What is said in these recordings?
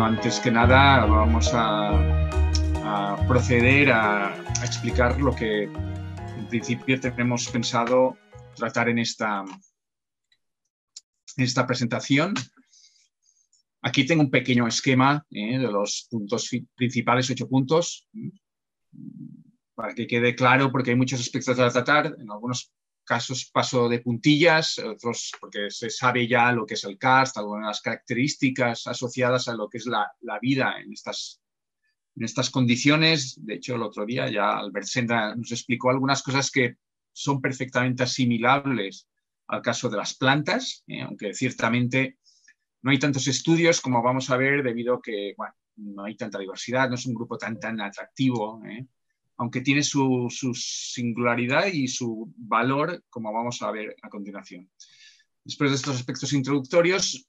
Bueno, antes que nada vamos a proceder a explicar lo que en principio tenemos pensado tratar en esta presentación. Aquí tengo un pequeño esquema de los puntos principales, 8 puntos, para que quede claro, porque hay muchos aspectos a tratar. En algunos casos paso de puntillas, otros porque se sabe ya lo que es el karst, algunas características asociadas a lo que es la vida en estas condiciones. De hecho, el otro día ya Albert Senda nos explicó algunas cosas que son perfectamente asimilables al caso de las plantas, aunque ciertamente no hay tantos estudios como vamos a ver debido a que no hay tanta diversidad, no es un grupo tan atractivo, aunque tiene su singularidad y su valor, como vamos a ver a continuación. Después de estos aspectos introductorios,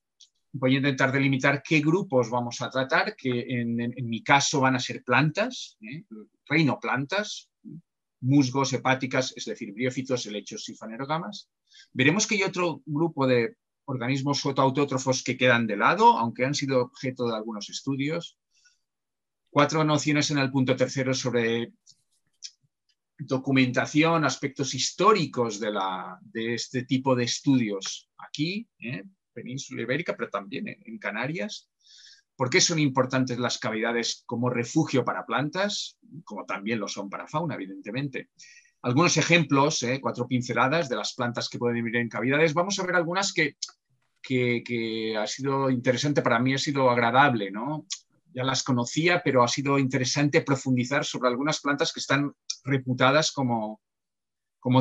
voy a intentar delimitar qué grupos vamos a tratar, que en mi caso van a ser plantas, reino plantas, musgos, hepáticas, es decir, briófitos, helechos y fanerógamas. Veremos que hay otro grupo de organismos fotoautótrofos que quedan de lado, aunque han sido objeto de algunos estudios. 4 nociones en el punto tercero sobre documentación, aspectos históricos de este tipo de estudios aquí, península ibérica, pero también en Canarias. ¿Por qué son importantes las cavidades como refugio para plantas? Como también lo son para fauna, evidentemente. Algunos ejemplos, 4 pinceladas de las plantas que pueden vivir en cavidades. Vamos a ver algunas que ha sido interesante, para mí ha sido agradable, ¿no? Ya las conocía, pero ha sido interesante profundizar sobre algunas plantas que están reputadas como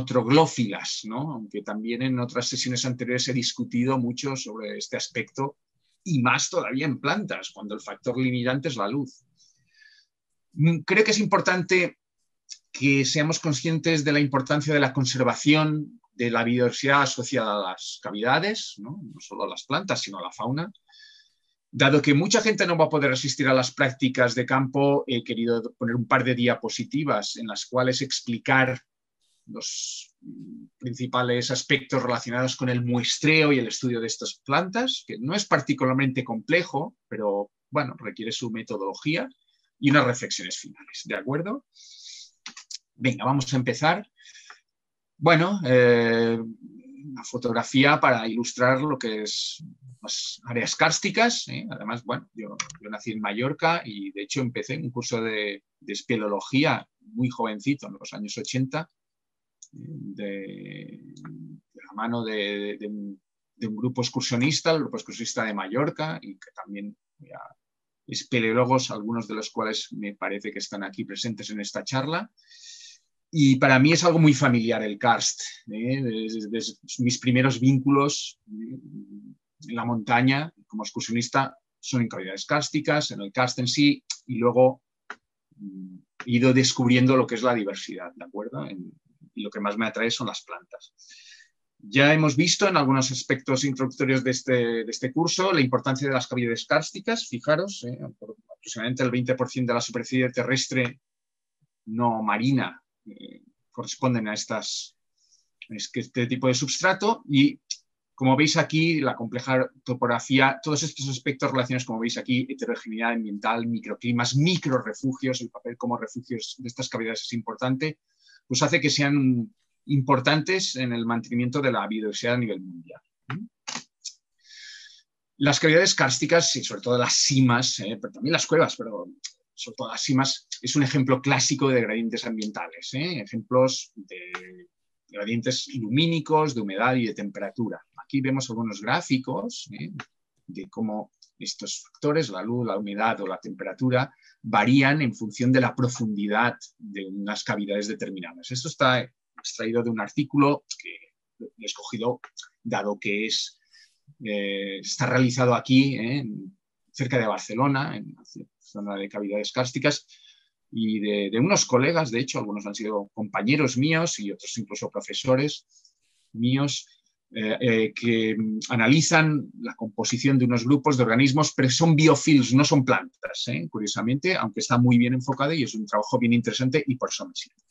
troglófilas, ¿no? Aunque también en otras sesiones anteriores he discutido mucho sobre este aspecto, y más todavía en plantas, cuando el factor limitante es la luz. Creo que es importante que seamos conscientes de la importancia de la conservación de la biodiversidad asociada a las cavidades, no solo a las plantas, sino a la fauna. Dado que mucha gente no va a poder asistir a las prácticas de campo, he querido poner un par de diapositivas en las cuales explicar los principales aspectos relacionados con el muestreo y el estudio de estas plantas, que no es particularmente complejo, pero bueno, requiere su metodología y unas reflexiones finales. ¿De acuerdo? Venga, vamos a empezar. Bueno, una fotografía para ilustrar lo que es las áreas kársticas. Además, bueno, yo nací en Mallorca y de hecho empecé un curso de espeleología muy jovencito, en los años 80, de la mano de un grupo excursionista, el grupo excursionista de Mallorca, y que también espeleólogos, algunos de los cuales me parece que están aquí presentes en esta charla. Y para mí es algo muy familiar el karst. Desde mis primeros vínculos en la montaña como excursionista son en cavidades kársticas, en el karst en sí, y luego he ido descubriendo lo que es la diversidad, ¿de acuerdo? Y lo que más me atrae son las plantas. Ya hemos visto en algunos aspectos introductorios de este curso la importancia de las cavidades kársticas. Fijaros, aproximadamente el 20% de la superficie terrestre no marina corresponden a este tipo de substrato, y como veis aquí, la compleja topografía, todos estos aspectos relacionados, como veis aquí, heterogeneidad ambiental, microclimas, microrefugios, el papel como refugios de estas cavidades es importante, pues hace que sean importantes en el mantenimiento de la biodiversidad a nivel mundial. Las cavidades kársticas, y sobre todo las simas, pero también las cuevas, pero sobre todo las simas, es un ejemplo clásico de gradientes ambientales, ejemplos de gradientes lumínicos, de humedad y de temperatura. Aquí vemos algunos gráficos de cómo estos factores, la luz, la humedad o la temperatura, varían en función de la profundidad de unas cavidades determinadas. Esto está extraído de un artículo que he escogido, dado que está realizado aquí, cerca de Barcelona, en la zona de cavidades kársticas, y de unos colegas, de hecho, algunos han sido compañeros míos y otros incluso profesores míos, que analizan la composición de unos grupos de organismos, pero son biofilms, no son plantas, curiosamente, aunque está muy bien enfocado y es un trabajo bien interesante y por eso me sirve.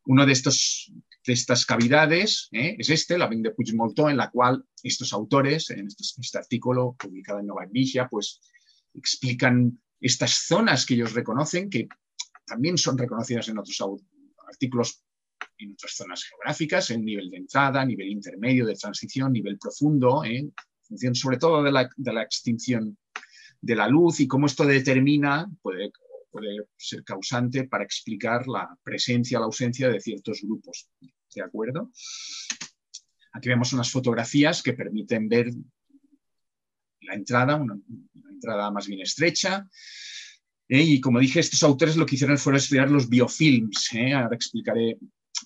Uno de estas cavidades es la Vine de Puigmoltó, en la cual estos autores, en este artículo publicado en Nova Vigia, pues explican estas zonas que ellos reconocen, que también son reconocidas en otros artículos, en otras zonas geográficas, en nivel de entrada, nivel intermedio de transición, nivel profundo, en función sobre todo de la extinción de la luz y cómo esto determina, puede ser causante para explicar la presencia o la ausencia de ciertos grupos. ¿De acuerdo? Aquí vemos unas fotografías que permiten ver la entrada, una entrada más bien estrecha. Y como dije, estos autores lo que hicieron fue estudiar los biofilms. Ahora explicaré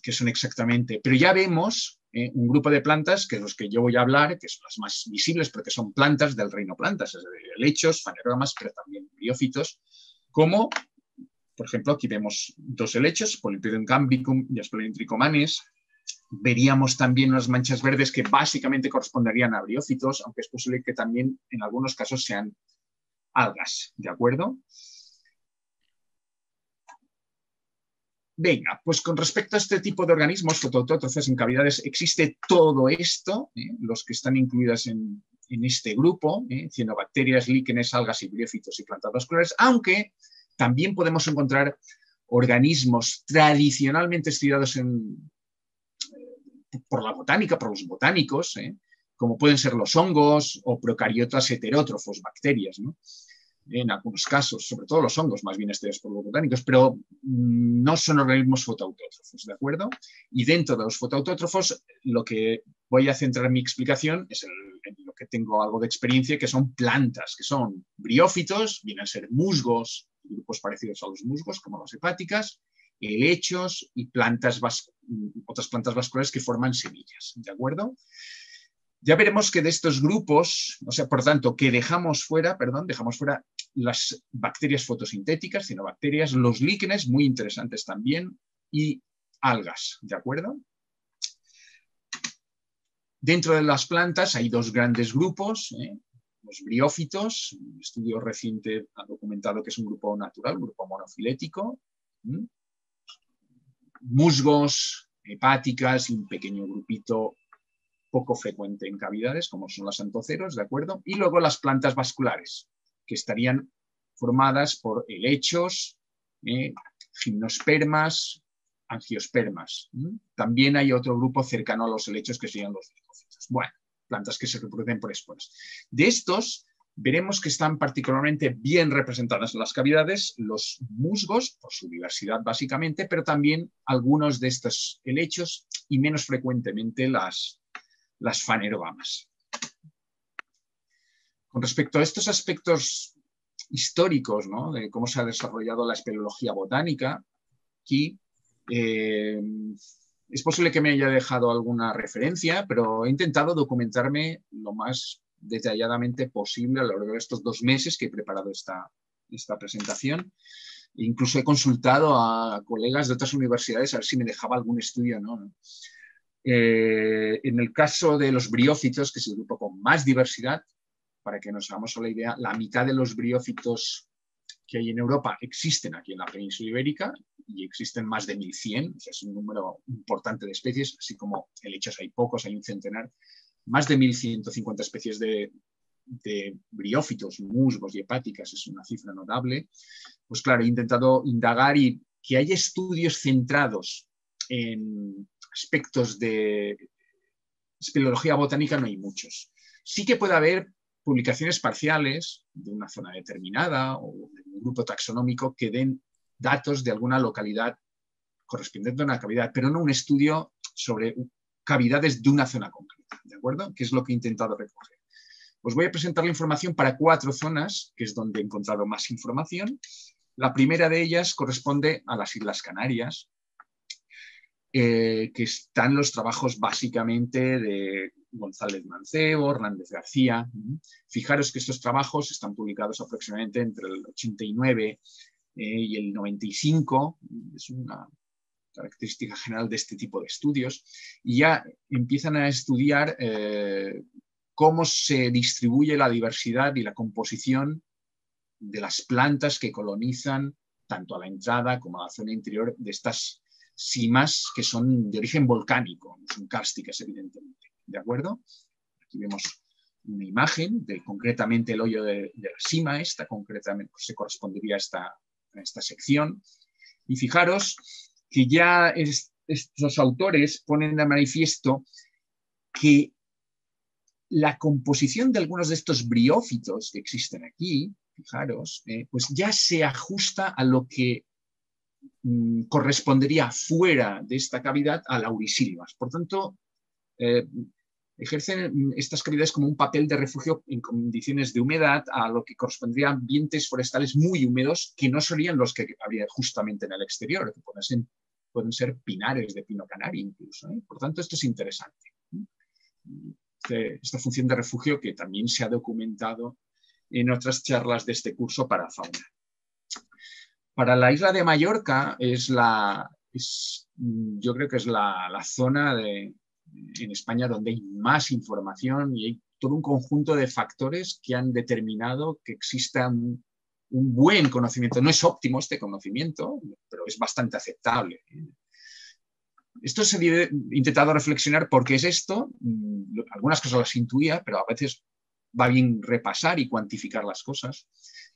qué son exactamente. Pero ya vemos un grupo de plantas, que es los que yo voy a hablar, que son las más visibles porque son plantas del reino plantas, es decir, helechos, fanerogamas, pero también briófitos, como, por ejemplo, aquí vemos dos helechos, Polypodium gambicum y Asplenium trichomanes. Veríamos también unas manchas verdes que básicamente corresponderían a briófitos, aunque es posible que también en algunos casos sean algas, ¿de acuerdo? Venga, pues con respecto a este tipo de organismos, fotoautótrofos en cavidades, existe todo esto, los que están incluidas en este grupo, cianobacterias, líquenes, algas y briófitos y plantas vasculares, aunque también podemos encontrar organismos tradicionalmente estudiados por la botánica, por los botánicos, como pueden ser los hongos o procariotas heterótrofos, bacterias, ¿no? En algunos casos, sobre todo los hongos más bien estudiados por los botánicos, pero no son organismos fotoautótrofos, ¿de acuerdo? Y dentro de los fotoautótrofos, lo que voy a centrar mi explicación es en lo que tengo algo de experiencia, que son plantas, que son briófitos, vienen a ser musgos, grupos parecidos a los musgos, como las hepáticas, helechos y otras plantas vasculares que forman semillas, ¿de acuerdo? Ya veremos que de estos grupos, o sea, por tanto, que dejamos fuera las bacterias fotosintéticas, cianobacterias, los líquenes, muy interesantes también, y algas, ¿de acuerdo? Dentro de las plantas hay dos grandes grupos, los briófitos, un estudio reciente ha documentado que es un grupo natural, un grupo monofilético, musgos, hepáticas y un pequeño grupito poco frecuente en cavidades, como son los antoceros, ¿de acuerdo? Y luego las plantas vasculares, que estarían formadas por helechos, gimnospermas, angiospermas. También hay otro grupo cercano a los helechos que serían los licófitos. Bueno, plantas que se reproducen por esporas. De estos, veremos que están particularmente bien representadas en las cavidades los musgos, por su diversidad básicamente, pero también algunos de estos helechos y menos frecuentemente las fanerogamas. Con respecto a estos aspectos históricos, ¿no?, de cómo se ha desarrollado la espeleología botánica, aquí es posible que me haya dejado alguna referencia, pero he intentado documentarme lo más detalladamente posible a lo largo de estos 2 meses que he preparado esta presentación. Incluso he consultado a colegas de otras universidades a ver si me dejaba algún estudio, ¿no? En el caso de los briófitos, que es el grupo con más diversidad, para que nos hagamos la idea, la mitad de los briófitos que hay en Europa existen aquí en la península ibérica y existen más de 1.100, o sea, es un número importante de especies, así como helechos hay pocos, hay un centenar, más de 1.150 especies de briófitos, musgos y hepáticas, es una cifra notable. Pues claro, he intentado indagar y que haya estudios centrados en aspectos de espeleología botánica no hay muchos. Sí que puede haber publicaciones parciales de una zona determinada o de un grupo taxonómico que den datos de alguna localidad correspondiente a una cavidad, pero no un estudio sobre cavidades de una zona concreta, ¿de acuerdo? Que es lo que he intentado recoger. Os voy a presentar la información para 4 zonas, que es donde he encontrado más información. La primera de ellas corresponde a las Islas Canarias, que están los trabajos básicamente de González Mancebo, Hernández García. Fijaros que estos trabajos están publicados aproximadamente entre el 89 y el 95, es una característica general de este tipo de estudios, y ya empiezan a estudiar cómo se distribuye la diversidad y la composición de las plantas que colonizan tanto a la entrada como a la zona interior de estas simas que son de origen volcánico, son kársticas evidentemente, ¿de acuerdo? Aquí vemos una imagen de concretamente el hoyo de la sima, esta concretamente pues, se correspondería a esta sección. Y fijaros que ya estos autores ponen de manifiesto que la composición de algunos de estos briófitos que existen aquí, fijaros, pues ya se ajusta a lo que correspondería fuera de esta cavidad a laurisilvas. Por tanto, ejercen estas cavidades como un papel de refugio en condiciones de humedad a lo que correspondería a ambientes forestales muy húmedos que no serían los que habría justamente en el exterior, que pueden ser pinares de pino canario incluso. Por tanto, esto es interesante. Esta función de refugio que también se ha documentado en otras charlas de este curso para fauna. Para la isla de Mallorca yo creo que es la zona en España donde hay más información y hay todo un conjunto de factores que han determinado que exista un buen conocimiento. No es óptimo este conocimiento, pero es bastante aceptable. Esto se ha intentado reflexionar por qué es esto. Algunas cosas las intuía, pero a veces va bien repasar y cuantificar las cosas.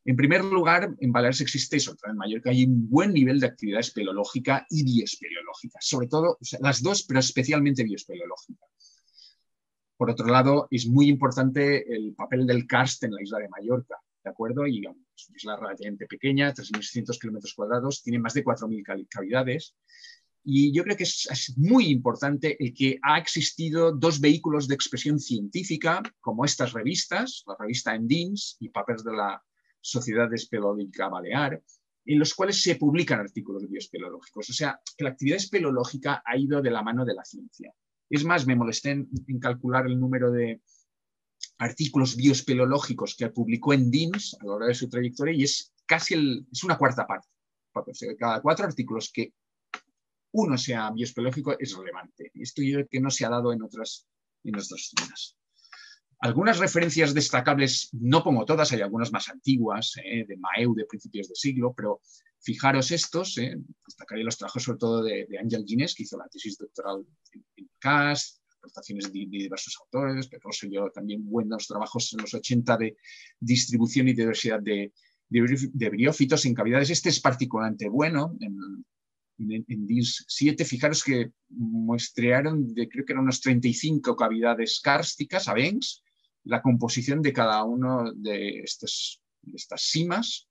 En primer lugar, en Baleares existe, sobre todo en Mallorca, hay un buen nivel de actividad espeleológica y bioespeleológica, sobre todo, o sea, las dos, pero especialmente bioespeleológica. Por otro lado, es muy importante el papel del karst en la isla de Mallorca, ¿de acuerdo? Y es una isla relativamente pequeña, 3.600 kilómetros cuadrados, tiene más de 4.000 cavidades. Y yo creo que es muy importante el que ha existido dos vehículos de expresión científica, como estas revistas, la revista Endins y Papers de la Sociedad Espeleológica Balear, en los cuales se publican artículos bioespeleológicos. O sea, que la actividad espeleológica ha ido de la mano de la ciencia. Es más, me molesté en calcular el número de artículos bioespeleológicos que publicó Endins a lo largo de su trayectoria y es una cuarta parte. Cada 4 artículos que uno sea bioespeleológico es relevante. Esto yo creo que no se ha dado en otras zonas. Algunas referencias destacables, no pongo todas, hay algunas más antiguas, de Maeu de principios de siglo, pero fijaros estos, destacaré los trabajos sobre todo de Ángel Ginés, que hizo la tesis doctoral en CAS, aportaciones de diversos autores, pero yo también buenos trabajos en los 80 de distribución y diversidad de briófitos en cavidades. Este es particularmente bueno, en DIS 7, fijaros que muestrearon creo que eran unas 35 cavidades kársticas, abencs, la composición de cada uno de estas simas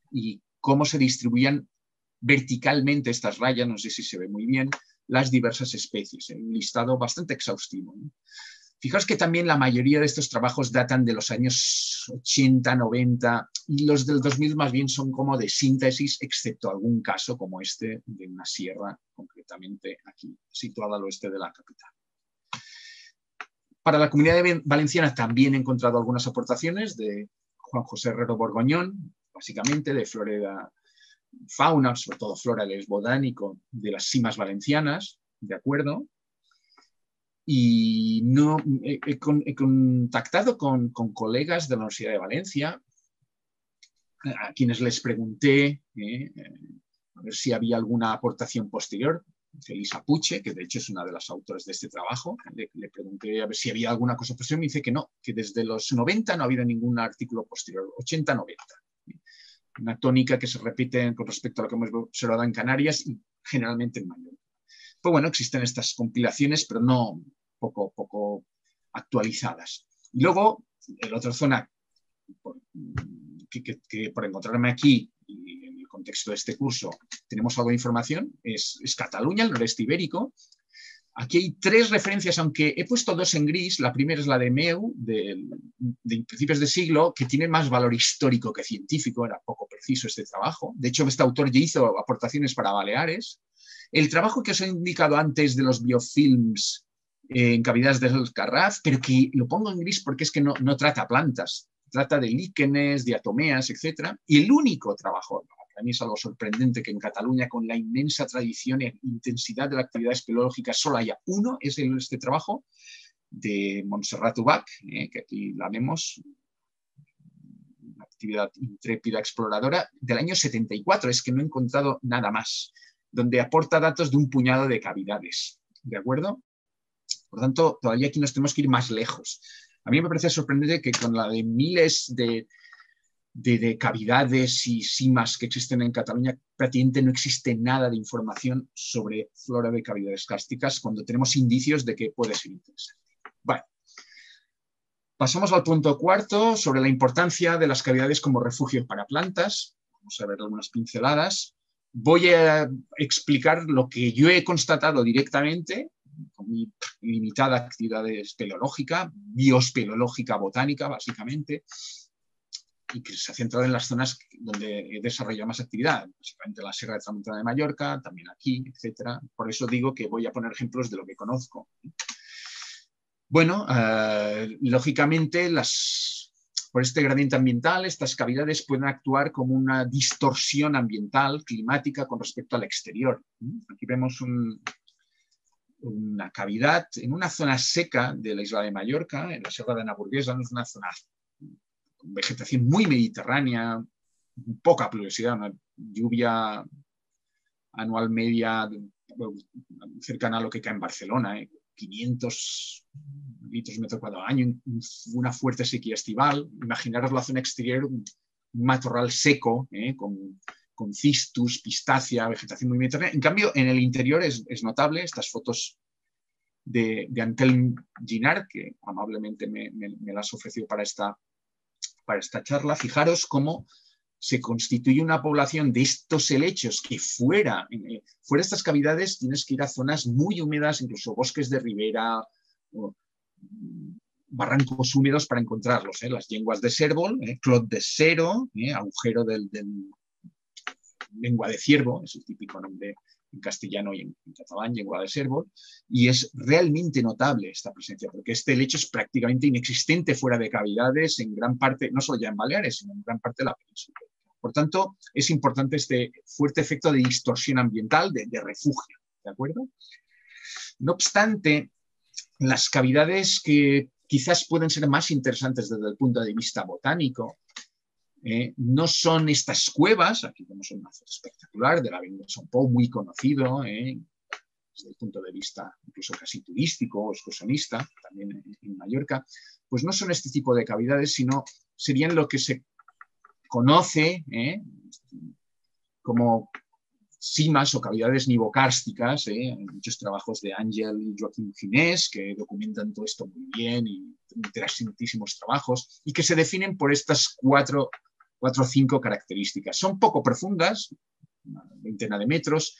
y cómo se distribuían verticalmente estas rayas, no sé si se ve muy bien, las diversas especies. Un listado bastante exhaustivo, ¿no? Fijaos que también la mayoría de estos trabajos datan de los años 80, 90 y los del 2000 más bien son como de síntesis, excepto algún caso como este de una sierra, concretamente aquí, situada al oeste de la capital. Para la Comunidad Valenciana también he encontrado algunas aportaciones de Juan José Herrero Borgoñón, básicamente de flora, fauna, sobre todo flora botánico de las simas valencianas, ¿de acuerdo? Y no, he contactado con colegas de la Universidad de Valencia, a quienes les pregunté a ver si había alguna aportación posterior. Elisa Puche, que de hecho es una de las autores de este trabajo, le pregunté a ver si había alguna cosa posterior, me dice que no, que desde los 90 no ha habido ningún artículo posterior, 80-90. Una tónica que se repite con respecto a lo que hemos observado en Canarias y generalmente en Mallorca. Pues bueno, existen estas compilaciones, pero no poco actualizadas. Y luego, en la otra zona que por encontrarme aquí y en el contexto de este curso tenemos algo de información, es Cataluña, el noreste ibérico. Aquí hay 3 referencias, aunque he puesto 2 en gris. La primera es la de Meu, de principios de siglo, que tiene más valor histórico que científico, era poco preciso este trabajo. De hecho, este autor ya hizo aportaciones para Baleares. El trabajo que os he indicado antes de los biofilms en cavidades del Garraf, pero que lo pongo en gris porque es que no trata plantas, trata de líquenes, diatomeas, etc. Y el único trabajo, para mí es algo sorprendente que en Cataluña, con la inmensa tradición e intensidad de la actividad espeleológica, solo haya uno, es este trabajo de Montserrat Ubach, que aquí la vemos, una actividad intrépida exploradora del año 74, es que no he encontrado nada más, donde aporta datos de un puñado de cavidades, ¿de acuerdo? Por tanto, todavía aquí nos tenemos que ir más lejos. A mí me parece sorprendente que con la de miles de cavidades y simas que existen en Cataluña, prácticamente no existe nada de información sobre flora de cavidades kársticas cuando tenemos indicios de que puede ser interesante. Bueno, pasamos al punto cuarto, sobre la importancia de las cavidades como refugio para plantas. Vamos a ver algunas pinceladas. Voy a explicar lo que yo he constatado directamente con mi limitada actividad espeleológica, bioespeleológica, botánica, básicamente, y que se ha centrado en las zonas donde he desarrollado más actividad, básicamente la Sierra de Tramuntana de Mallorca, también aquí, etc. Por eso digo que voy a poner ejemplos de lo que conozco. Bueno, lógicamente, por este gradiente ambiental, estas cavidades pueden actuar como una distorsión ambiental, climática, con respecto al exterior. Aquí vemos una cavidad en una zona seca de la isla de Mallorca, en la Sierra de Naburguesa, es una zona con vegetación muy mediterránea, poca pluviosidad, una lluvia anual media cercana a lo que cae en Barcelona, 500 litros metro cuadrado al año, una fuerte sequía estival. Imaginaros la zona exterior, un matorral seco, con cistus, pistacia, vegetación muy mediterránea. En cambio, en el interior es notable estas fotos de Antelm Ginard, que amablemente me las ofreció para esta charla. Fijaros cómo se constituye una población de estos helechos que fuera de estas cavidades tienes que ir a zonas muy húmedas, incluso bosques de ribera, barrancos húmedos para encontrarlos. Las yenguas de cérvol, clot de cero, agujero del lengua de ciervo, es el típico nombre en castellano y en catalán, lengua de cérvol, y es realmente notable esta presencia, porque este helecho es prácticamente inexistente fuera de cavidades en gran parte, no solo ya en Baleares, sino en gran parte de la península. Por tanto, es importante este fuerte efecto de distorsión ambiental, de refugio, ¿de acuerdo? No obstante, las cavidades que quizás pueden ser más interesantes desde el punto de vista botánico, no son estas cuevas. Aquí vemos una foto espectacular de la Avenida de Son Pou, muy conocido, desde el punto de vista incluso casi turístico o excursionista, también en Mallorca. Pues no son este tipo de cavidades, sino serían lo que se conoce como simas o cavidades nivokársticas. Hay muchos trabajos de Ángel y Joaquín Ginés que documentan todo esto muy bien, y interesantísimos trabajos, y que se definen por estas cuatro o cinco características. Son poco profundas, una veintena de metros.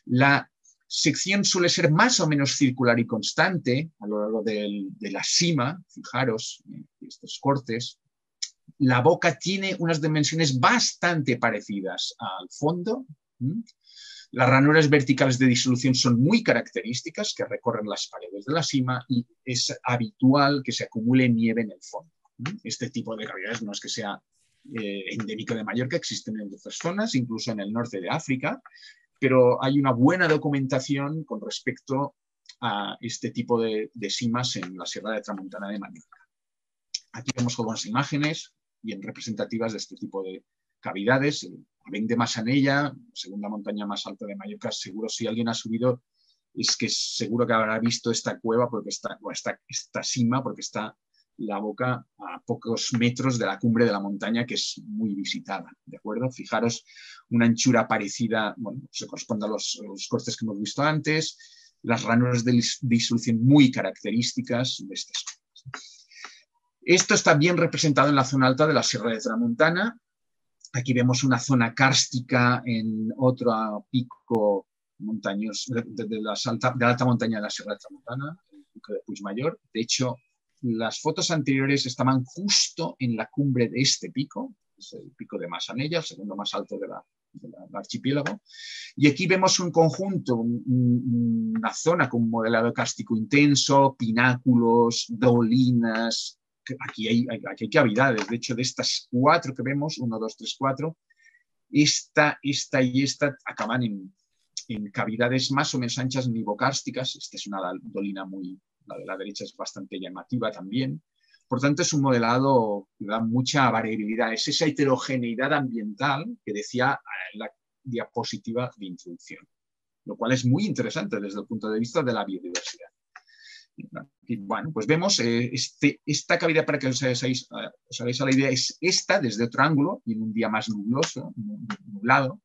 La sección suele ser más o menos circular y constante a lo largo de la sima. Fijaros estos cortes. La boca tiene unas dimensiones bastante parecidas al fondo. Las ranuras verticales de disolución son muy características, que recorren las paredes de la sima, y es habitual que se acumule nieve en el fondo. Este tipo de cavidades no es que sea endémico de Mallorca, existen en otras zonas, incluso en el norte de África, pero hay una buena documentación con respecto a este tipo de simas en la Sierra de Tramuntana de Mallorca. Aquí vemos algunas imágenes bien representativas de este tipo de cavidades. Aven de Massanella, segunda montaña más alta de Mallorca. Seguro, si alguien ha subido, es que seguro que habrá visto esta cueva, porque esta sima, porque está la boca a pocos metros de la cumbre de la montaña, que es muy visitada, ¿de acuerdo? Fijaros, una anchura parecida, bueno, se corresponde a los cortes que hemos visto antes, las ranuras de disolución muy características de estas cosas. Esto está bien representado en la zona alta de la Sierra de Tramuntana. Aquí vemos una zona kárstica en otro pico montañoso de la alta montaña de la Sierra de Tramuntana, el pico de Puigmayor. De hecho, las fotos anteriores estaban justo en la cumbre de este pico, es el pico de Massanella, el segundo más alto del archipiélago. Y aquí vemos un conjunto, una zona con un modelado kárstico intenso, pináculos, dolinas. Aquí hay cavidades. De hecho, de estas cuatro que vemos, 1, 2, 3, 4, esta y esta acaban en cavidades más o menos anchas nivokársticas. Esta es una dolina la de la derecha es bastante llamativa también. Por tanto, es un modelado que da mucha variabilidad. Es esa heterogeneidad ambiental que decía en la diapositiva de introducción, lo cual es muy interesante desde el punto de vista de la biodiversidad. Y bueno, pues vemos esta cavidad, para que os hagáis a la idea, es esta desde otro ángulo y en un día más nubloso, nublado.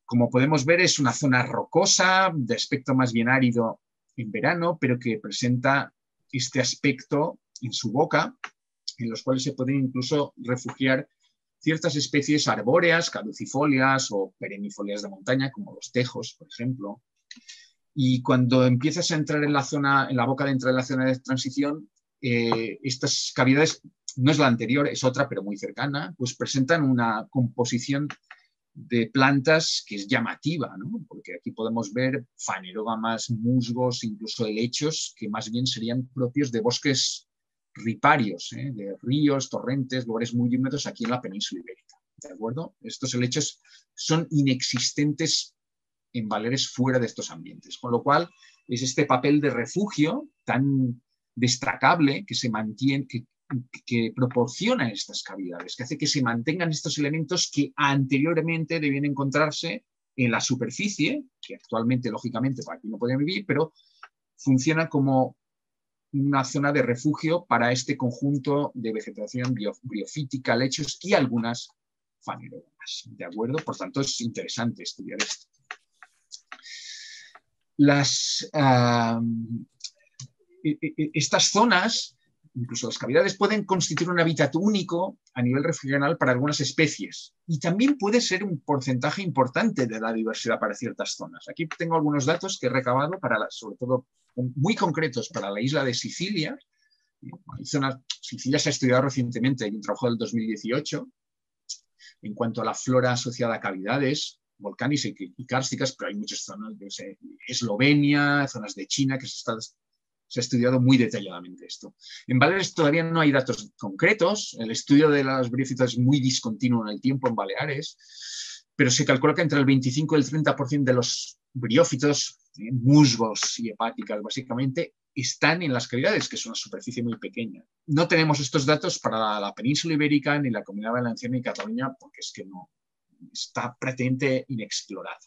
Como podemos ver, es una zona rocosa, de aspecto más bien árido en verano, pero que presenta este aspecto en su boca, en los cuales se pueden incluso refugiar ciertas especies arbóreas, caducifolias o perennifolias de montaña, como los tejos, por ejemplo. Y cuando empiezas a entrar en la zona, en la boca de entrada en la zona de transición, estas cavidades, no es la anterior, es otra, pero muy cercana, pues presentan una composición de plantas que es llamativa, ¿no? Porque aquí podemos ver fanerógamas, musgos, incluso helechos, que más bien serían propios de bosques riparios, de ríos, torrentes, lugares muy húmedos aquí en la península ibérica. ¿De acuerdo? Estos helechos son inexistentes en Baleares fuera de estos ambientes, con lo cual es este papel de refugio tan destacable que se mantiene, que proporciona estas cavidades, que hace que se mantengan estos elementos que anteriormente debían encontrarse en la superficie, que actualmente, lógicamente, por aquí no pueden vivir, pero funciona como una zona de refugio para este conjunto de vegetación briofítica, lechos y algunas fanerógamas. ¿De acuerdo? Por tanto, es interesante estudiar esto. Estas zonas, incluso las cavidades, pueden constituir un hábitat único a nivel regional para algunas especies y también puede ser un porcentaje importante de la diversidad para ciertas zonas. Aquí tengo algunos datos que he recabado, sobre todo muy concretos para la isla de Sicilia. Sicilia se ha estudiado recientemente, hay un trabajo del 2018 en cuanto a la flora asociada a cavidades volcánicas y kársticas, pero hay muchas zonas de Eslovenia, zonas de China, que se ha estudiado muy detalladamente esto. En Baleares todavía no hay datos concretos, el estudio de las briófitas es muy discontinuo en el tiempo en Baleares, pero se calcula que entre el 25 y el 30% de los briófitos, musgos y hepáticas básicamente, están en las cavidades, que es una superficie muy pequeña. No tenemos estos datos para la península ibérica ni la Comunidad Valenciana y Cataluña, porque es que no está prácticamente inexplorada.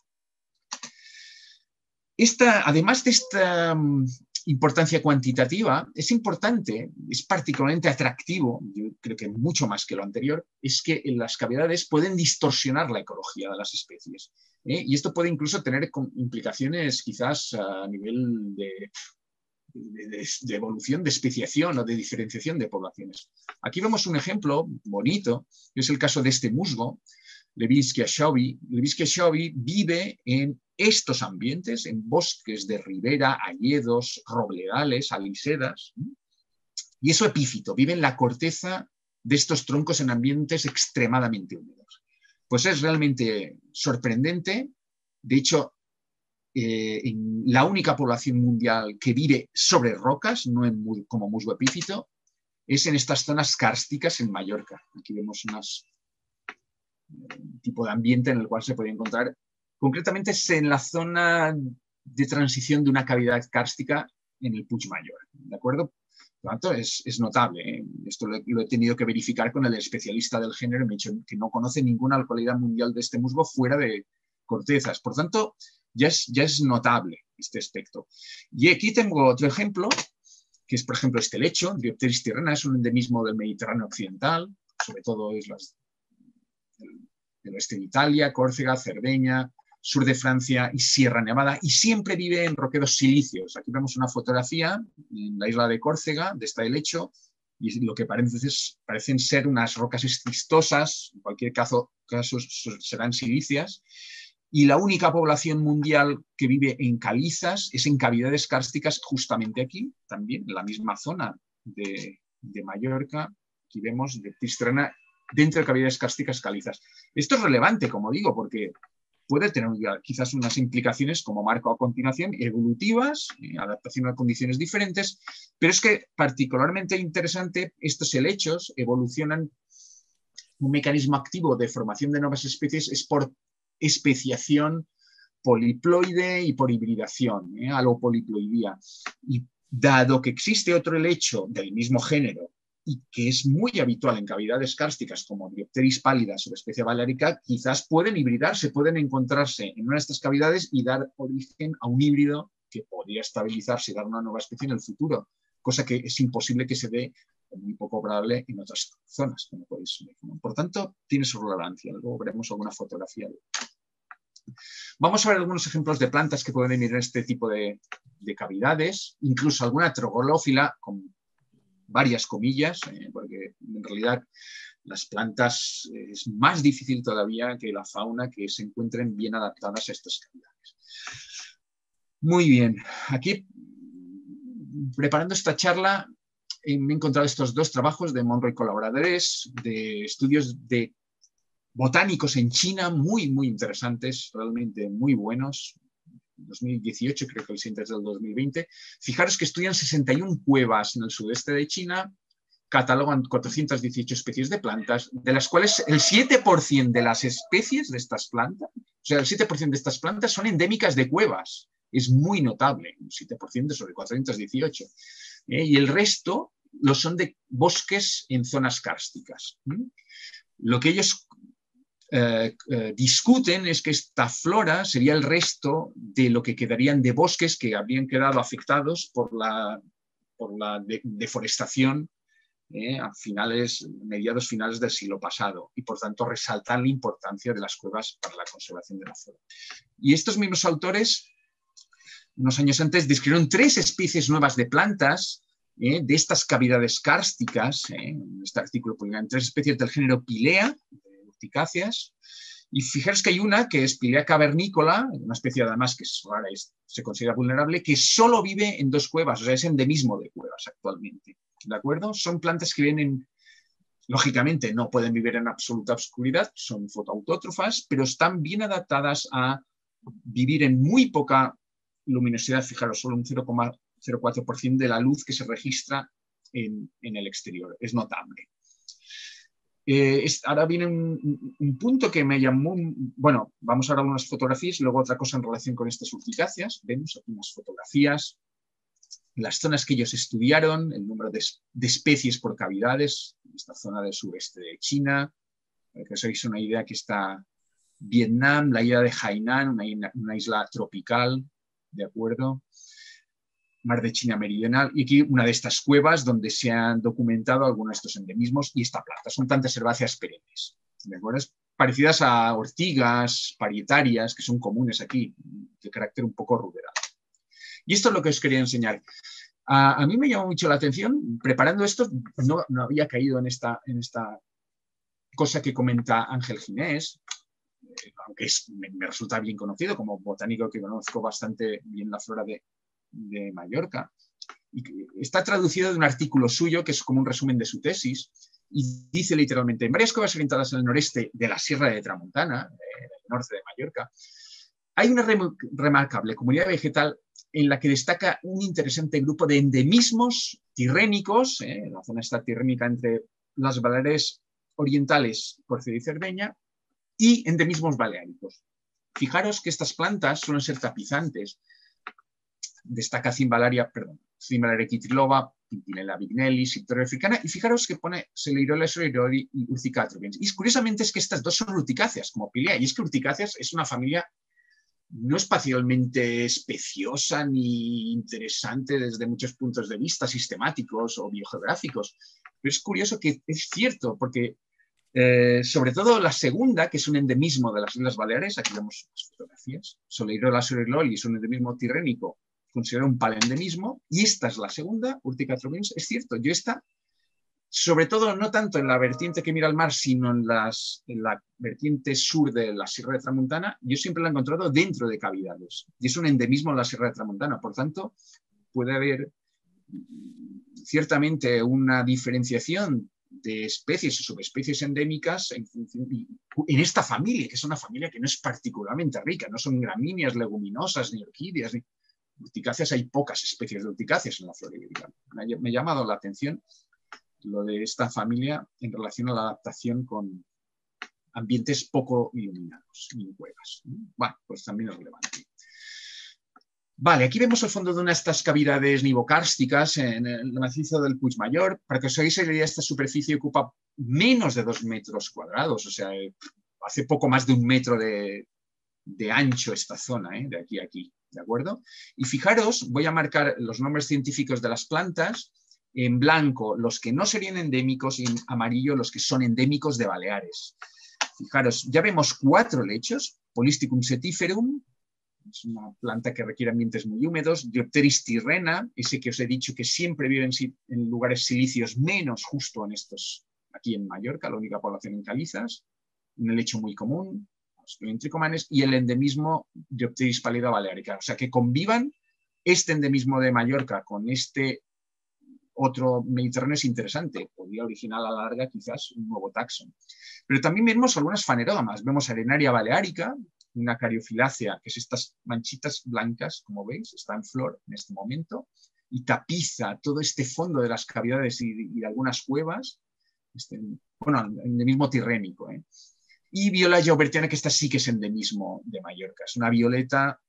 Además de esta importancia cuantitativa, es importante, es particularmente atractivo, yo creo que mucho más que lo anterior, es que las cavidades pueden distorsionar la ecología de las especies. Y esto puede incluso tener implicaciones quizás a nivel de evolución, de especiación o de diferenciación de poblaciones. Aquí vemos un ejemplo bonito, que es el caso de este musgo, Lewinskia showi. Lewinskia showi vive en estos ambientes, en bosques de ribera, hayedos, robledales, alisedas, y es su epífito, vive en la corteza de estos troncos en ambientes extremadamente húmedos. Pues es realmente sorprendente. De hecho, la única población mundial que vive sobre rocas, no como musgo epífito, es en estas zonas kársticas en Mallorca. Aquí vemos un tipo de ambiente en el cual se puede encontrar. Concretamente es en la zona de transición de una cavidad kárstica en el Puigmayor, ¿de acuerdo? Por lo tanto, es notable. Esto lo he tenido que verificar con el especialista del género, me ha dicho que no conoce ninguna localidad mundial de este musgo fuera de cortezas. Por tanto, ya es notable este aspecto. Y aquí tengo otro ejemplo, que es, por ejemplo, este helecho, Diopteris tirrena, es un endemismo del Mediterráneo occidental, sobre todo islas del oeste de Italia, Córcega, Cerdeña, sur de Francia y Sierra Nevada, y siempre vive en roquedos silíceos. Aquí vemos una fotografía en la isla de Córcega de este helecho, y lo que parecen ser unas rocas esquistosas, en cualquier caso serán silíceas, y la única población mundial que vive en calizas es en cavidades kársticas justamente aquí, también en la misma zona de Mallorca. Aquí vemos Diopteris tirrena dentro de cavidades kársticas calizas. Esto es relevante, como digo, porque puede tener quizás unas implicaciones, como marco a continuación, evolutivas, adaptación a condiciones diferentes, pero es que particularmente interesante, estos helechos evolucionan. Un mecanismo activo de formación de nuevas especies es por especiación poliploide y por hibridación, alopoliploidía. Y dado que existe otro helecho del mismo género y que es muy habitual en cavidades kársticas como Diopteris pálidas o la especie balearica, quizás pueden hibridarse, pueden encontrarse en una de estas cavidades y dar origen a un híbrido que podría estabilizarse y dar una nueva especie en el futuro, cosa que es imposible que se dé, o muy poco probable, en otras zonas, como podéis ver, ¿no? Por tanto, tiene su relevancia. Luego veremos alguna fotografía. Vamos a ver algunos ejemplos de plantas que pueden vivir en este tipo de cavidades, incluso alguna troglófila con varias comillas, porque en realidad las plantas es más difícil todavía que la fauna que se encuentren bien adaptadas a estas cavidades. Muy bien, aquí preparando esta charla me he encontrado estos dos trabajos de Monroe y colaboradores de estudios de botánicos en China muy interesantes, realmente muy buenos. 2018, creo que el siguiente es del 2020. Fijaros que estudian 61 cuevas en el sudeste de China, catalogan 418 especies de plantas, de las cuales el 7% de las especies de estas plantas, o sea, el 7% de estas plantas son endémicas de cuevas. Es muy notable, un 7% sobre 418. Y el resto lo son de bosques en zonas kársticas. Lo que ellos discuten es que esta flora sería el resto de lo que quedarían de bosques que habrían quedado afectados por la deforestación a mediados finales del siglo pasado, y por tanto resaltan la importancia de las cuevas para la conservación de la flora. Y estos mismos autores, unos años antes, describieron 3 especies nuevas de plantas de estas cavidades kársticas. En este artículo publican 3 especies del género Pilea, urticáceas, y fijaros que hay una que es Pilea cavernícola, una especie además que es rara y se considera vulnerable, que solo vive en 2 cuevas, o sea, es endemismo de cuevas actualmente. ¿De acuerdo? Son plantas que vienen, lógicamente, no pueden vivir en absoluta oscuridad, son fotoautótrofas, pero están bien adaptadas a vivir en muy poca luminosidad. Fijaros, solo un 0,04% de la luz que se registra en el exterior. Es notable. Ahora viene un punto que me llamó, bueno, vamos a ver unas fotografías y luego otra cosa en relación con estas urticáceas. Vemos aquí unas fotografías, las zonas que ellos estudiaron, el número de especies por cavidades, en esta zona del sureste de China, para que os hagáis una idea, que está Vietnam, la isla de Hainan, una isla tropical, ¿de acuerdo? Mar de China Meridional, y aquí una de estas cuevas donde se han documentado algunos de estos endemismos y esta planta. Son plantas herbáceas perennes, ¿de acuerdo? Parecidas a ortigas, parietarias, que son comunes aquí, de carácter un poco ruderal. Y esto es lo que os quería enseñar. A mí me llamó mucho la atención, preparando esto, no había caído en esta cosa que comenta Ángel Ginés, aunque me resulta bien conocido como botánico que conozco bastante bien la flora de Mallorca. Y está traducido de un artículo suyo, que es como un resumen de su tesis, y dice literalmente: en varias cuevas orientadas al noreste de la Sierra de Tramuntana, del norte de Mallorca, hay una remarcable comunidad vegetal en la que destaca un interesante grupo de endemismos tirrénicos, la zona está tirrénica entre las Baleares Orientales, Córcega y Cerdeña, y endemismos baleáricos. Fijaros que estas plantas suelen ser tapizantes. Destaca Cimballaria quitrilova, Pimpinella vignellis, Ipterodia africana, y fijaros que pone Seleirola soleiroli y Urtica atrobiens. Y curiosamente es que estas dos son urticáceas, como Pilea, y es que urticáceas es una familia no espacialmente especiosa ni interesante desde muchos puntos de vista sistemáticos o biogeográficos, pero es curioso que es cierto, porque sobre todo la segunda, que es un endemismo de las Islas Baleares, aquí vemos las fotografías, Soleirola soleiroli es un endemismo tirrénico, considera un palendemismo, y esta es la segunda, Urtica atrobiens. Es cierto, yo esta, sobre todo no tanto en la vertiente que mira al mar, sino en la vertiente sur de la Sierra de Tramuntana, yo siempre la he encontrado dentro de cavidades, y es un endemismo en la Sierra de Tramuntana. Por tanto, puede haber ciertamente una diferenciación de especies o subespecies endémicas en esta familia, que es una familia que no es particularmente rica, no son gramíneas, leguminosas, ni orquídeas, ni urticáceas. Hay pocas especies de urticáceas en la flora ibérica. Me ha llamado la atención lo de esta familia en relación a la adaptación con ambientes poco iluminados, ni cuevas. Bueno, pues también es relevante. Vale, aquí vemos el fondo de una de estas cavidades nivokársticas en el macizo del Puigmayor. Para que os hagáis la idea, esta superficie ocupa menos de 2 metros cuadrados, o sea, hace poco más de 1 metro de ancho esta zona, de aquí a aquí. ¿de acuerdo? Y fijaros, voy a marcar los nombres científicos de las plantas, en blanco los que no serían endémicos y en amarillo los que son endémicos de Baleares. Fijaros, ya vemos 4 lechos, Polystichum setiferum, es una planta que requiere ambientes muy húmedos, Diopteris tirrena, ese que os he dicho que siempre vive en lugares silíceos, menos justo en estos, aquí en Mallorca, la única población en calizas, un helecho muy común, los tricomanes, y el endemismo Diopteris pálida balearica. O sea, que convivan este endemismo de Mallorca con este otro mediterráneo es interesante, podría originar a la larga quizás un nuevo taxon. Pero también vemos algunas fanerógamas, vemos Arenaria balearica, una cariofilácea, que es estas manchitas blancas, como veis, está en flor en este momento, y tapiza todo este fondo de las cavidades y de algunas cuevas, bueno, endemismo tirrénico. Y Viola giobertiana, que esta sí que es endemismo de Mallorca, es una violeta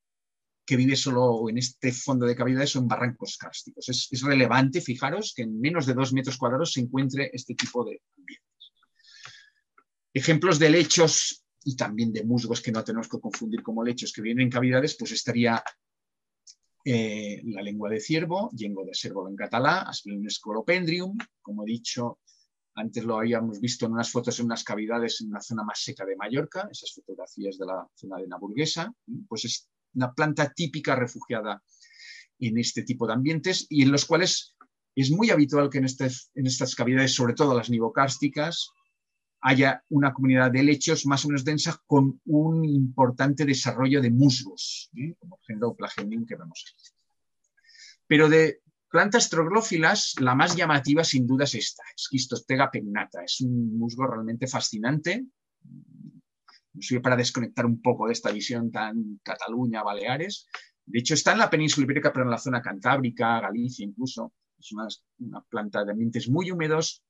que vive solo en este fondo de cavidades o en barrancos kársticos. Es relevante, fijaros, que en menos de 2 metros cuadrados se encuentre este tipo de ambientes. Ejemplos de lechos y también de musgos que no tenemos que confundir como lechos que vienen en cavidades, pues estaría la lengua de ciervo, yengo de cérvol en catalá, Asplenium scolopendrium, como he dicho, antes lo habíamos visto en unas fotos en unas cavidades en una zona más seca de Mallorca, esas fotografías de la zona de Naburguesa, pues es una planta típica refugiada en este tipo de ambientes y en los cuales es muy habitual que en estas cavidades, sobre todo las nivocársticas, haya una comunidad de helechos más o menos densa con un importante desarrollo de musgos, como el género Plagenium que vemos aquí. Pero de plantas troglófilas, la más llamativa sin duda es esta, Schistostega pennata. Es un musgo realmente fascinante. Nos sirve para desconectar un poco de esta visión tan Cataluña-Baleares. De hecho, está en la península ibérica, pero en la zona cantábrica, Galicia incluso. Es una planta de ambientes muy húmedos.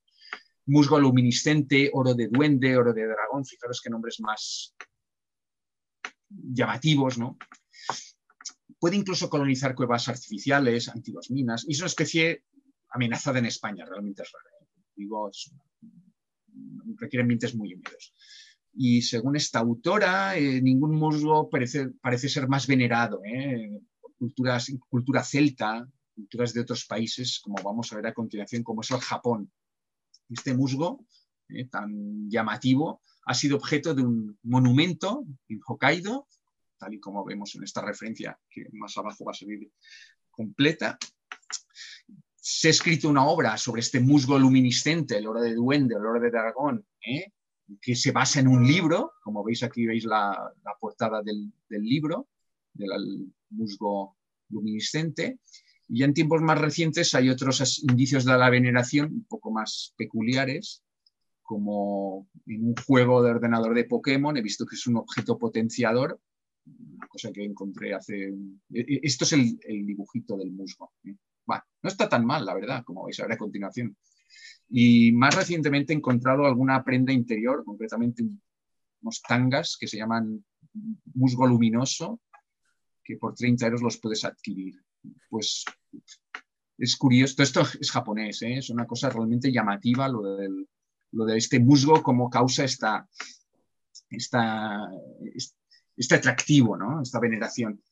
Musgo luminiscente, oro de duende, oro de dragón. Fijaros qué nombres más llamativos, ¿no? Puede incluso colonizar cuevas artificiales, antiguas minas, y es una especie amenazada en España, realmente es rara. Digo, requiere ambientes muy húmedos. Y según esta autora, ningún musgo parece ser más venerado por cultura celta, culturas de otros países, como vamos a ver a continuación, como es el Japón. Este musgo, tan llamativo, ha sido objeto de un monumento en Hokkaido, tal y como vemos en esta referencia, que más abajo va a salir completa. Se ha escrito una obra sobre este musgo luminiscente, el oro de duende, el oro de dragón, que se basa en un libro, como veis aquí, veis la portada del libro, del musgo luminiscente, y en tiempos más recientes hay otros indicios de la veneración un poco más peculiares, como en un juego de ordenador de Pokémon, he visto que es un objeto potenciador, una cosa que encontré hace... Esto es el dibujito del musgo. Bueno, no está tan mal, la verdad, como vais a ver a continuación. Y más recientemente he encontrado alguna prenda interior, concretamente unos tangas que se llaman musgo luminoso, que por 30 euros los puedes adquirir. Pues es curioso, todo esto es japonés, es una cosa realmente llamativa lo de este musgo como causa este atractivo, ¿no? Esta veneración.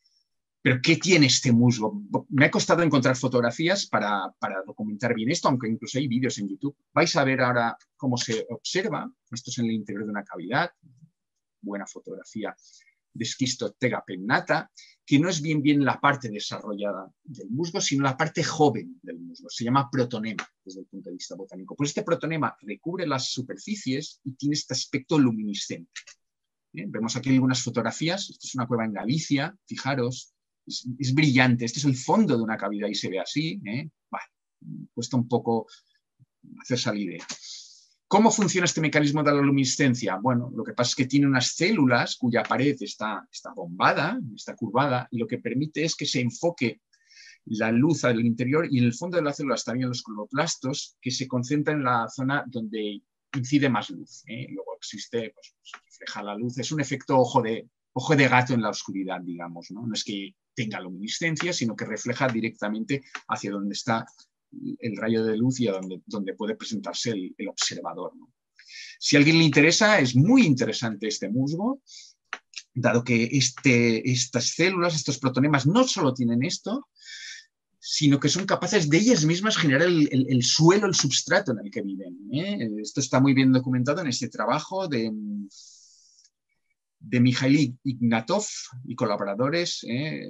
Pero ¿qué tiene este musgo? Me ha costado encontrar fotografías para documentar bien esto, aunque incluso hay vídeos en YouTube. Vais a ver ahora cómo se observa. Esto es en el interior de una cavidad. Buena fotografía de Schistostega pennata, que no es bien la parte desarrollada del musgo, sino la parte joven del musgo. Se llama protonema desde el punto de vista botánico. Pues este protonema recubre las superficies y tiene este aspecto luminiscente. Vemos aquí algunas fotografías. Esto es una cueva en Galicia, fijaros. Es brillante, este es el fondo de una cavidad y se ve así. Bueno, cuesta un poco hacerse la idea. ¿Cómo funciona este mecanismo de la luminiscencia? Bueno, lo que pasa es que tiene unas células cuya pared está bombada, está curvada, y lo que permite es que se enfoque la luz al interior y en el fondo de la célula están los cloroplastos que se concentran en la zona donde incide más luz. Luego existe, pues, refleja la luz. Es un efecto ojo de gato en la oscuridad, digamos, ¿no? No es que tenga luminiscencia, sino que refleja directamente hacia donde está el rayo de luz y a donde puede presentarse el observador, ¿no? Si a alguien le interesa, es muy interesante este musgo. dado que estas células, estos protonemas, no solo tienen esto, sino que son capaces de ellas mismas generar el suelo, el substrato en el que viven. Esto está muy bien documentado en este trabajo de Mikhail Ignatov y colaboradores,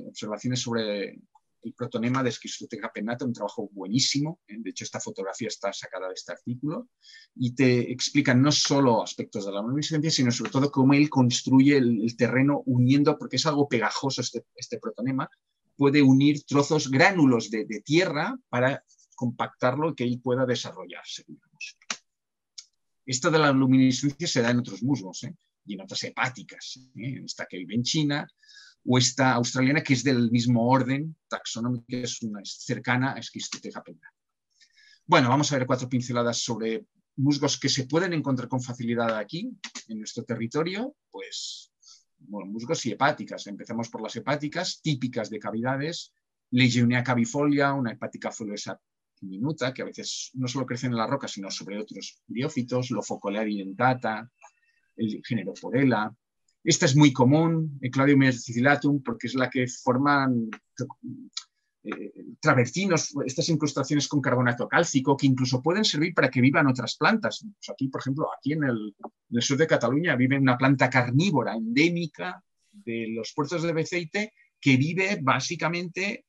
observaciones sobre el protonema de Schistoteca pennata, un trabajo buenísimo. De hecho, esta fotografía está sacada de este artículo y te explican no solo aspectos de la luminiscencia, sino sobre todo cómo él construye el terreno uniendo, porque es algo pegajoso este protonema, puede unir trozos, gránulos de tierra para compactarlo y que él pueda desarrollarse, digamos. Esto de la luminiscencia se da en otros musgos, y en otras hepáticas, esta que vive en China, o esta australiana que es del mismo orden taxonómico, que es una cercana a Schistoteca pennata. Bueno, vamos a ver 4 pinceladas sobre musgos que se pueden encontrar con facilidad aquí, en nuestro territorio, pues, bueno, musgos y hepáticas. Empezamos por las hepáticas, típicas de cavidades, Legionella cavifolia, una hepática foliosa diminuta, que a veces no solo crece en la roca, sino sobre otros briófitos, Lophocolearia dentata, el género Porella. Esta es muy común, el Claudium mercicillatum, porque es la que forman travertinos, estas incrustaciones con carbonato cálcico, que incluso pueden servir para que vivan otras plantas. Pues aquí, por ejemplo, aquí en el sur de Cataluña vive una planta carnívora endémica de los puertos de Beceite que vive básicamente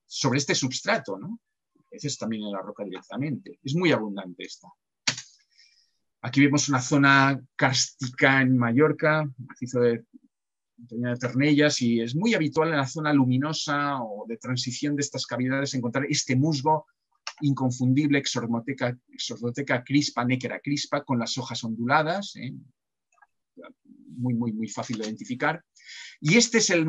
sobre este substrato, ¿no? A veces también en la roca directamente. Es muy abundante esta. Aquí vemos una zona kárstica en Mallorca, macizo de Ternellas, y es muy habitual en la zona luminosa o de transición de estas cavidades encontrar este musgo inconfundible, Exordoteca crispa, Neckera crispa, con las hojas onduladas, muy fácil de identificar. Y este es el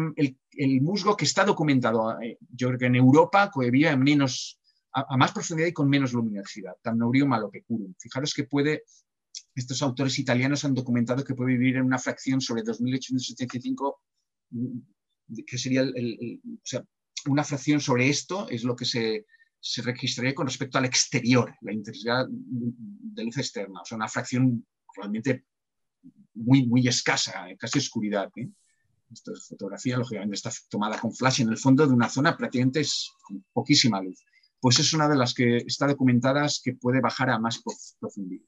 musgo que está documentado, yo creo que en Europa, que vive a más profundidad y con menos luminosidad, Thamnobrium alopecurum. Fijaros que estos autores italianos han documentado que puede vivir en una fracción sobre 2.875, que sería o sea, una fracción sobre esto es lo que se registraría con respecto al exterior, la intensidad de luz externa, o sea, una fracción realmente muy escasa, casi oscuridad. Esta fotografía, lógicamente, está tomada con flash en el fondo de una zona prácticamente con poquísima luz. Pues es una de las que está documentadas que puede bajar a más profundidad.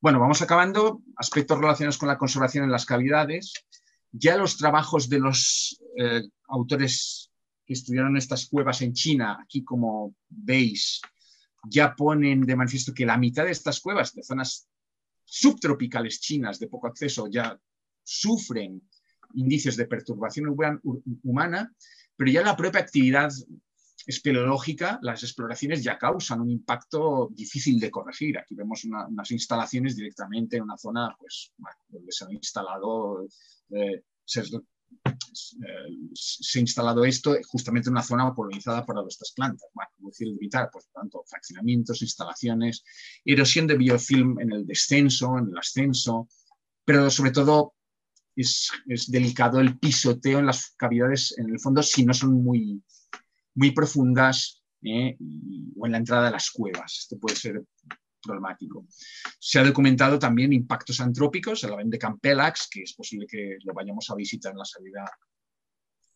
Bueno, vamos acabando. Aspectos relacionados con la conservación en las cavidades. Ya los trabajos de los autores que estudiaron estas cuevas en China, aquí como veis, ya ponen de manifiesto que la mitad de estas cuevas de zonas subtropicales chinas de poco acceso ya sufren indicios de perturbación humana, pero ya la propia actividad espeleológica, las exploraciones ya causan un impacto difícil de corregir. Aquí vemos unas instalaciones directamente en una zona pues, donde se ha instalado, se ha instalado esto justamente en una zona polinizada por estas plantas. Bueno, como decir, evitar, por tanto, fraccionamientos, instalaciones, erosión de biofilm en el descenso, en el ascenso, pero sobre todo es delicado el pisoteo en las cavidades, en el fondo, si no son muy profundas o en la entrada de las cuevas. Esto puede ser problemático. Se ha documentado también impactos antrópicos, el Aven de Campelax, que es posible que lo vayamos a visitar en la salida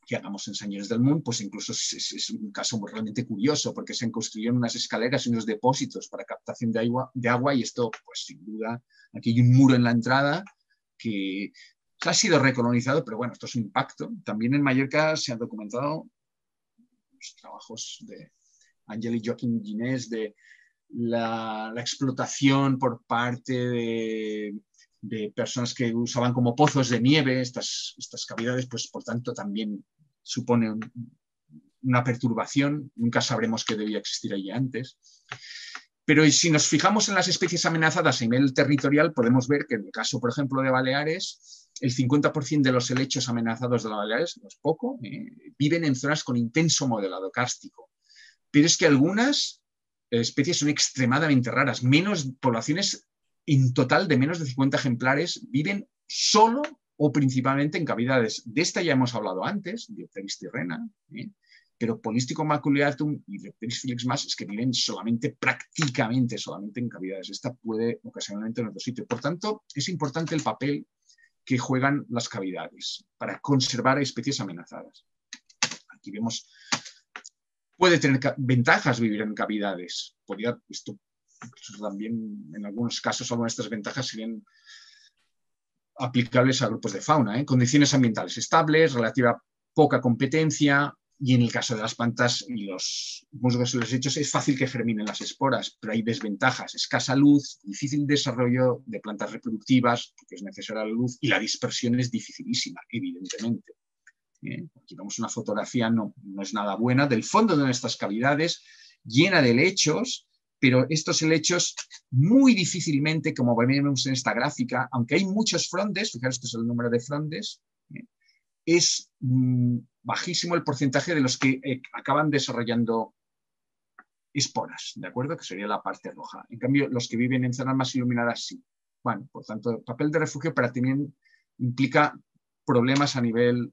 que hagamos en San Llorenç del Munt, pues incluso es un caso realmente curioso, porque se construyeron unas escaleras y unos depósitos para captación de agua y esto, pues sin duda, aquí hay un muro en la entrada que ha sido recolonizado, pero bueno, esto es un impacto. También en Mallorca se han documentado los trabajos de Ángel y Joaquín Ginés de la explotación por parte de personas que usaban como pozos de nieve estas cavidades, pues por tanto también supone una perturbación. Nunca sabremos qué debía existir allí antes. Pero si nos fijamos en las especies amenazadas a nivel territorial, podemos ver que en el caso, por ejemplo, de Baleares, el 50% de los helechos amenazados de las Baleares, no es poco, viven en zonas con intenso modelado kárstico. Pero es que algunas especies son extremadamente raras. Poblaciones en total de menos de 50 ejemplares viven solo o principalmente en cavidades. De esta ya hemos hablado antes, Diopteris tirrena, pero Polystichum maculiatum y Diopteris filix es que viven prácticamente solamente en cavidades. Esta puede ocasionalmente en otro sitio. Por tanto, es importante el papel que juegan las cavidades para conservar especies amenazadas. Aquí vemos, puede tener ventajas vivir en cavidades. Esto también, en algunos casos, algunas de estas ventajas serían aplicables a grupos de fauna. Condiciones ambientales estables, relativa poca competencia, y en el caso de las plantas y los musgos y los helechos es fácil que germinen las esporas, pero hay desventajas: escasa luz, difícil desarrollo de plantas reproductivas, porque es necesaria la luz, y la dispersión es dificilísima, evidentemente. Aquí vemos una fotografía, no es nada buena, del fondo de nuestras cavidades, llena de helechos, pero estos helechos muy difícilmente, como vemos en esta gráfica, aunque hay muchos frondes, fijaros, este es el número de frondes, es bajísimo el porcentaje de los que acaban desarrollando esporas, ¿de acuerdo? Que sería la parte roja. En cambio, los que viven en zonas más iluminadas sí. Bueno, por tanto, el papel de refugio, pero también implica problemas a nivel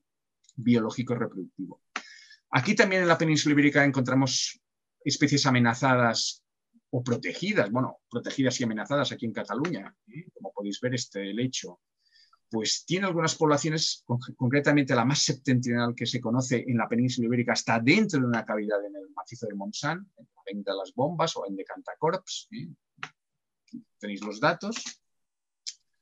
biológico y reproductivo. Aquí también en la península ibérica encontramos especies amenazadas o protegidas, bueno, protegidas y amenazadas aquí en Cataluña. Como podéis ver, este helecho pues tiene algunas poblaciones, concretamente la más septentrional que se conoce en la península ibérica, está dentro de una cavidad en el macizo de Montsant, en la Venta de las Bombas o en de Cantacorps. Tenéis los datos.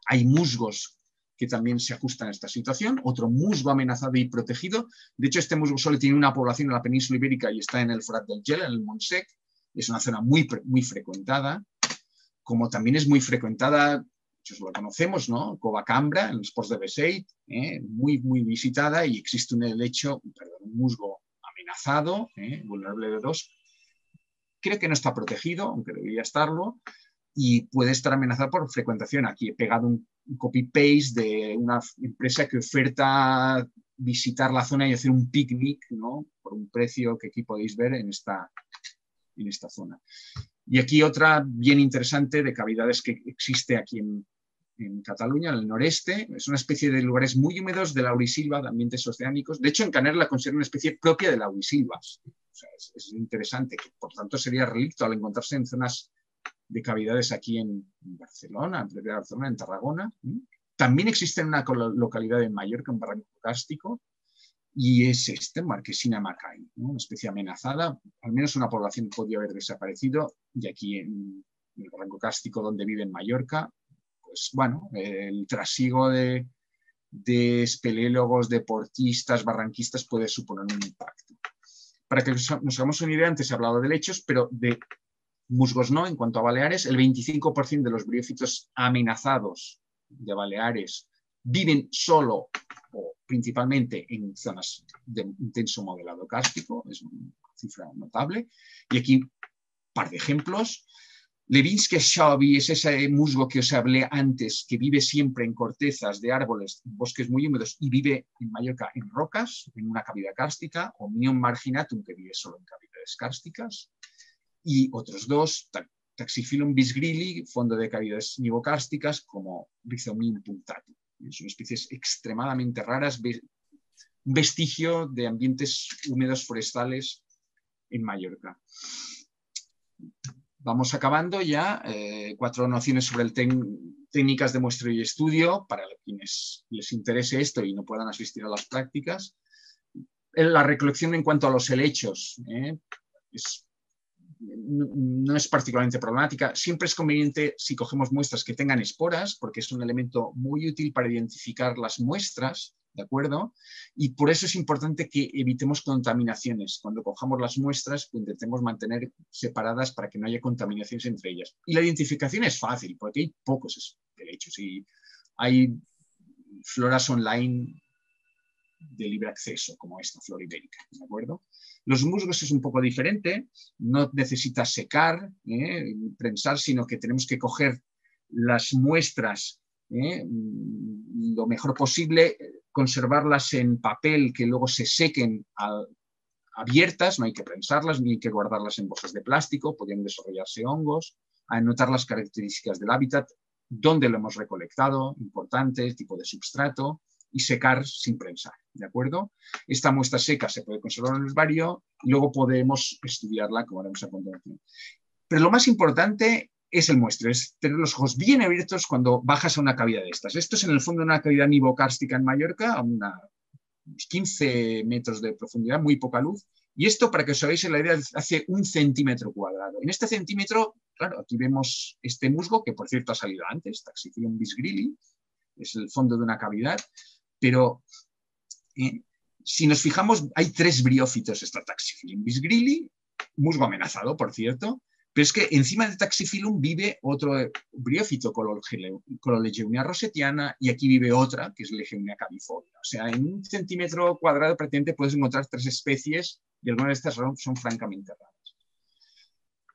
Hay musgos que también se ajustan a esta situación, otro musgo amenazado y protegido. De hecho, este musgo solo tiene una población en la península ibérica y está en el Forat del Gel, en el Montsec. Es una zona muy frecuentada, como también es muy frecuentada, muchos lo conocemos, ¿no? Cova Cambra, en los ports de Beseit, muy visitada, y existe un musgo amenazado, vulnerable de 2. Creo que no está protegido, aunque debería estarlo, y puede estar amenazado por frecuentación. Aquí he pegado un copy-paste de una empresa que oferta visitar la zona y hacer un picnic, ¿no? Por un precio que aquí podéis ver en esta zona. Y aquí otra bien interesante de cavidades que existe aquí en Cataluña, en el noreste. Es una especie de lugares muy húmedos de laurisilva, de ambientes oceánicos. De hecho, en Canarias la considera una especie propia de laurisilvas. O sea, es interesante, que por tanto sería relicto al encontrarse en zonas de cavidades aquí en Barcelona, en Tarragona. También existe en una localidad en Mallorca, un barranco cárstico, y es Marquesina macay, ¿no? Una especie amenazada. Al menos una población podía haber desaparecido, y aquí en el barranco cárstico donde vive en Mallorca, pues bueno, el trasiego de espeleólogos, deportistas, barranquistas puede suponer un impacto. Para que nos hagamos una idea, antes he hablado de helechos, pero de musgos no. En cuanto a Baleares, el 25% de los briófitos amenazados de Baleares viven solo o principalmente en zonas de intenso modelado kárstico, es una cifra notable. Y aquí un par de ejemplos. Levinski Shawi es ese musgo que os hablé antes, que vive siempre en cortezas de árboles, en bosques muy húmedos, y vive en Mallorca en rocas, en una cavidad kárstica, o Mnion marginatum, que vive solo en cavidades kársticas. Y otros dos, Taxiphyllum bisgrilli, fondo de cavidades nivokársticas, como Rhizomyme punctatum. Son especies extremadamente raras, un vestigio de ambientes húmedos forestales en Mallorca. Vamos acabando ya. 4 nociones sobre técnicas de muestreo y estudio, para quienes les interese esto y no puedan asistir a las prácticas. La recolección en cuanto a los helechos no es particularmente problemática. Siempre es conveniente si cogemos muestras que tengan esporas, porque es un elemento muy útil para identificar las muestras, ¿de acuerdo? Y por eso es importante que evitemos contaminaciones. Cuando cojamos las muestras, pues intentemos mantener separadas para que no haya contaminaciones entre ellas. Y la identificación es fácil, porque hay pocos helechos y hay floras online de libre acceso, como esta flora ibérica, ¿de acuerdo? Los musgos es un poco diferente, no necesita secar, prensar, sino que tenemos que coger las muestras lo mejor posible, conservarlas en papel que luego se sequen abiertas, no hay que prensarlas ni hay que guardarlas en bolsas de plástico, podrían desarrollarse hongos, anotar las características del hábitat, dónde lo hemos recolectado, importante, tipo de substrato, y secar sin prensar, ¿de acuerdo? Esta muestra seca se puede conservar en el herbario y luego podemos estudiarla, como haremos a continuación. Pero lo más importante es el muestreo, es tener los ojos bien abiertos cuando bajas a una cavidad de estas. Esto es en el fondo de una cavidad nivocárstica en Mallorca, a unos 15 metros de profundidad, muy poca luz. Y esto, para que os hagáis la idea, hace 1 centímetro cuadrado. En este centímetro, claro, aquí vemos este musgo, que por cierto ha salido antes, Taxiphyllum bisgrilli, es el fondo de una cavidad, pero si nos fijamos, hay 3 briófitos, está Taxiphyllum bisgrilli, musgo amenazado, por cierto, pero es que encima de Taxiphyllum vive otro briófito, Cololegeunia rosetiana, y aquí vive otra, que es Legeunia cavifolia. O sea, en 1 centímetro cuadrado prácticamente puedes encontrar 3 especies, y algunas de estas son francamente raras.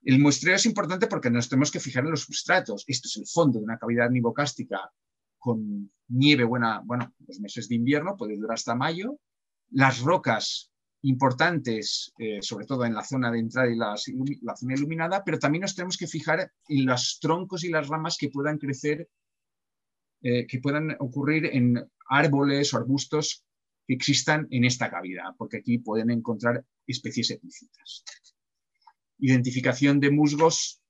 El muestreo es importante porque nos tenemos que fijar en los substratos. Esto es el fondo de una cavidad nivocástica con nieve buena, bueno, los meses de invierno, puede durar hasta mayo. Las rocas importantes, sobre todo en la zona de entrada y la zona iluminada, pero también nos tenemos que fijar en los troncos y las ramas que puedan crecer, que puedan ocurrir en árboles o arbustos que existan en esta cavidad, porque aquí pueden encontrar especies epífitas. Identificación de musgos,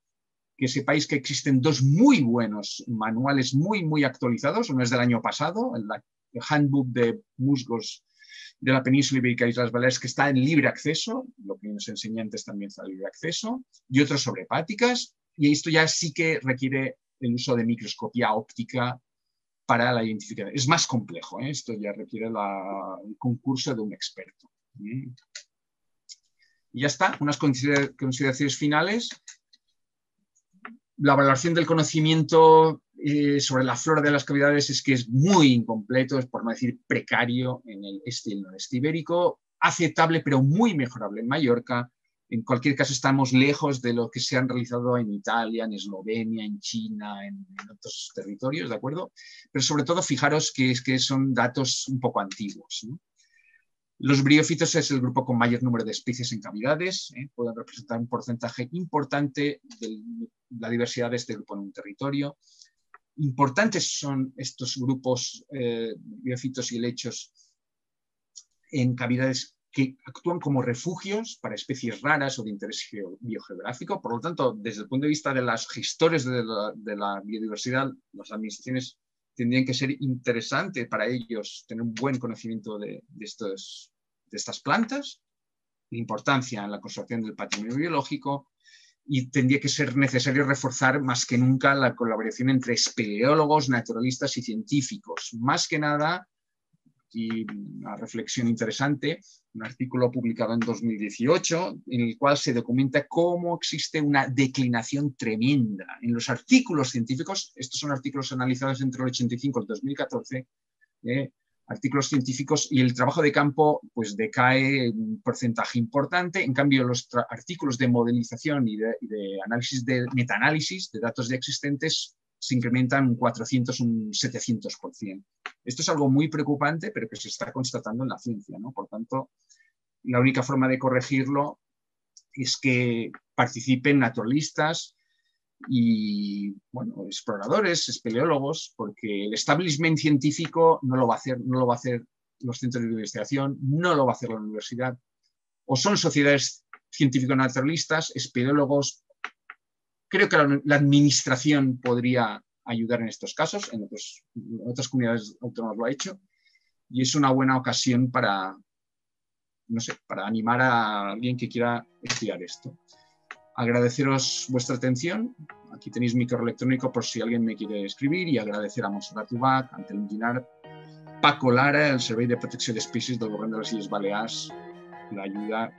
que sepáis que existen 2 muy buenos manuales, muy actualizados. Uno es del año pasado, el Handbook de musgos de la península ibérica y Islas Baleares, que está en libre acceso, lo que nos enseñé antes también está en libre acceso, y otros sobre hepáticas, y esto ya sí que requiere el uso de microscopía óptica para la identificación. Es más complejo, ¿eh? Esto ya requiere el concurso de un experto. Y ya está, unas consideraciones finales. La valoración del conocimiento sobre la flora de las cavidades es que es muy incompleto, es por no decir precario en el este y el noreste ibérico, aceptable pero muy mejorable en Mallorca. En cualquier caso estamos lejos de lo que se han realizado en Italia, en Eslovenia, en China, en otros territorios, ¿de acuerdo? Pero sobre todo fijaros que son datos un poco antiguos, ¿no? Los briófitos es el grupo con mayor número de especies en cavidades, pueden representar un porcentaje importante de la diversidad de este grupo en un territorio. Importantes son estos grupos briófitos y helechos en cavidades que actúan como refugios para especies raras o de interés biogeográfico. Por lo tanto, desde el punto de vista de los gestores de la biodiversidad, las administraciones tendrían que ser interesante para ellos tener un buen conocimiento de estas plantas, la importancia en la conservación del patrimonio biológico, y tendría que ser necesario reforzar más que nunca la colaboración entre espeleólogos, naturalistas y científicos. Más que nada, y una reflexión interesante, un artículo publicado en 2018 en el cual se documenta cómo existe una declinación tremenda en los artículos científicos. Estos son artículos analizados entre el 85 y el 2014, artículos científicos, y el trabajo de campo pues decae un porcentaje importante. En cambio, los artículos de modelización y de análisis, de metaanálisis de datos ya existentes se incrementan un 400, un 700%. Esto es algo muy preocupante, pero que se está constatando en la ciencia, ¿no? Por tanto, la única forma de corregirlo es que participen naturalistas y, bueno, exploradores, espeleólogos, porque el establishment científico no lo va a hacer los centros de investigación, no lo va a hacer la universidad. O son sociedades científico-naturalistas, espeleólogos. Creo que la administración podría ayudar en estos casos, en otras comunidades autónomas lo ha hecho, y es una buena ocasión para, no sé, para animar a alguien que quiera estudiar esto. Agradeceros vuestra atención. Aquí tenéis mi correo electrónico por si alguien me quiere escribir, y agradecer a Montserrat Ubach, Antolín Guinart, Paco Lara, el Servei de Protecció d'Espècies del Govern de les Illes Balears, la ayuda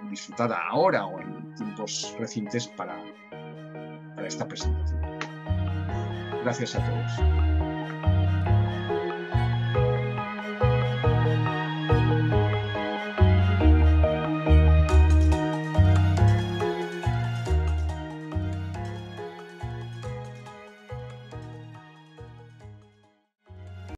disfrutada ahora o en tiempos recientes para esta presentación. Gracias a todos.